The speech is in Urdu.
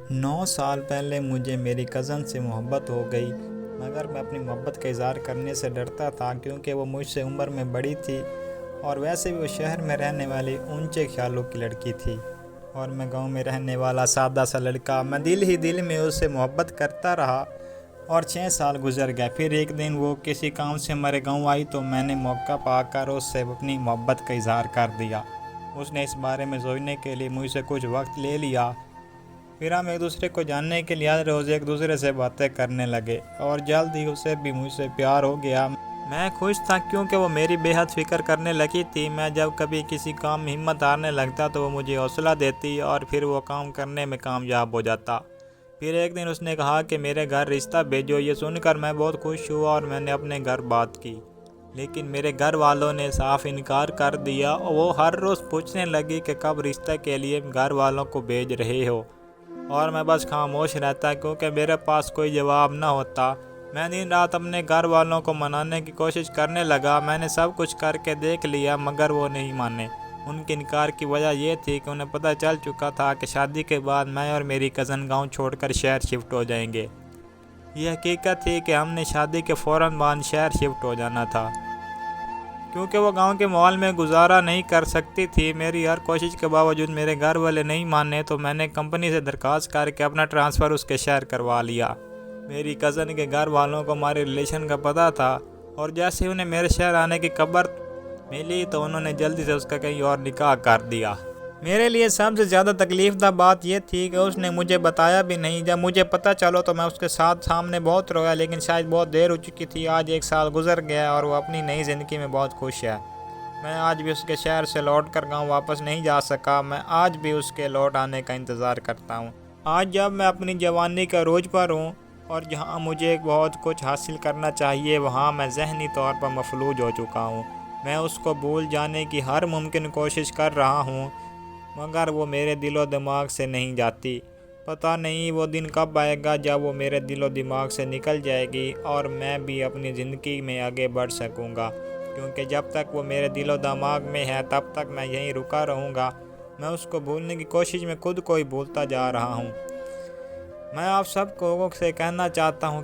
9 سال پہلے مجھے میری کزن سے محبت ہو گئی، مگر میں اپنی محبت کا اظہار کرنے سے ڈرتا تھا کیونکہ وہ مجھ سے عمر میں بڑی تھی اور ویسے بھی وہ شہر میں رہنے والی اونچے خیالوں کی لڑکی تھی اور میں گاؤں میں رہنے والا سادہ سا لڑکا۔ میں دل ہی دل میں اس سے محبت کرتا رہا اور 6 سال گزر گئے۔ پھر ایک دن وہ کسی کام سے ہمارے گاؤں آئی تو میں نے موقع پا کر اس سے اپنی محبت کا اظہار کر دیا۔ اس نے اس بارے میں سوچنے کے لیے مجھ سے کچھ وقت لے لیا۔ پھر ہم ایک دوسرے کو جاننے کے لیے ہر روز ایک دوسرے سے باتیں کرنے لگے اور جلد ہی اسے بھی مجھ سے پیار ہو گیا۔ میں خوش تھا کیونکہ وہ میری بے حد فکر کرنے لگی تھی۔ میں جب کبھی کسی کام میں ہمت ہارنے لگتا تو وہ مجھے حوصلہ دیتی اور پھر وہ کام کرنے میں کامیاب ہو جاتا۔ پھر ایک دن اس نے کہا کہ میرے گھر رشتہ بھیجو۔ یہ سن کر میں بہت خوش ہوا اور میں نے اپنے گھر بات کی، لیکن میرے گھر والوں نے صاف انکار کر دیا۔ وہ ہر روز پوچھنے لگی کہ کب رشتہ کے لیے گھر والوں کو بھیج رہے ہو، اور میں بس خاموش رہتا کیونکہ میرے پاس کوئی جواب نہ ہوتا۔ میں دن رات اپنے گھر والوں کو منانے کی کوشش کرنے لگا۔ میں نے سب کچھ کر کے دیکھ لیا مگر وہ نہیں مانے۔ ان کے انکار کی وجہ یہ تھی کہ انہیں پتہ چل چکا تھا کہ شادی کے بعد میں اور میری کزن گاؤں چھوڑ کر شہر شفٹ ہو جائیں گے۔ یہ حقیقت تھی کہ ہم نے شادی کے فوراً بعد شہر شفٹ ہو جانا تھا کیونکہ وہ گاؤں کے ماحول میں گزارا نہیں کر سکتی تھی۔ میری ہر کوشش کے باوجود میرے گھر والے نہیں مانے تو میں نے کمپنی سے درخواست کر کے اپنا ٹرانسفر اس کے شہر کروا لیا۔ میری کزن کے گھر والوں کو ہمارے ریلیشن کا پتہ تھا اور جیسے ہی انہیں میرے شہر آنے کی خبر ملی تو انہوں نے جلدی سے اس کا کہیں اور نکاح کر دیا۔ میرے لیے سب سے زیادہ تکلیف دہ بات یہ تھی کہ اس نے مجھے بتایا بھی نہیں۔ جب مجھے پتہ چلو تو میں اس کے سامنے بہت رویا، لیکن شاید بہت دیر ہو چکی تھی۔ آج 1 سال گزر گیا اور وہ اپنی نئی زندگی میں بہت خوش ہے۔ میں آج بھی اس کے شہر سے لوٹ کر گاؤں واپس نہیں جا سکا۔ میں آج بھی اس کے لوٹ آنے کا انتظار کرتا ہوں۔ آج جب میں اپنی جوانی کا عروج پر ہوں اور جہاں مجھے بہت کچھ حاصل کرنا چاہیے وہاں میں ذہنی طور پر مفلوج ہو چکا ہوں۔ میں اس کو بھول جانے کی ہر ممکن کوشش کر رہا ہوں مگر وہ میرے دل و دماغ سے نہیں جاتی۔ پتہ نہیں وہ دن کب آئے گا جب وہ میرے دل و دماغ سے نکل جائے گی اور میں بھی اپنی زندگی میں آگے بڑھ سکوں گا، کیونکہ جب تک وہ میرے دل و دماغ میں ہے تب تک میں یہیں رکا رہوں گا۔ میں اس کو بھولنے کی کوشش میں خود کو ہی بھولتا جا رہا ہوں۔ میں آپ سب کو سے کہنا چاہتا ہوں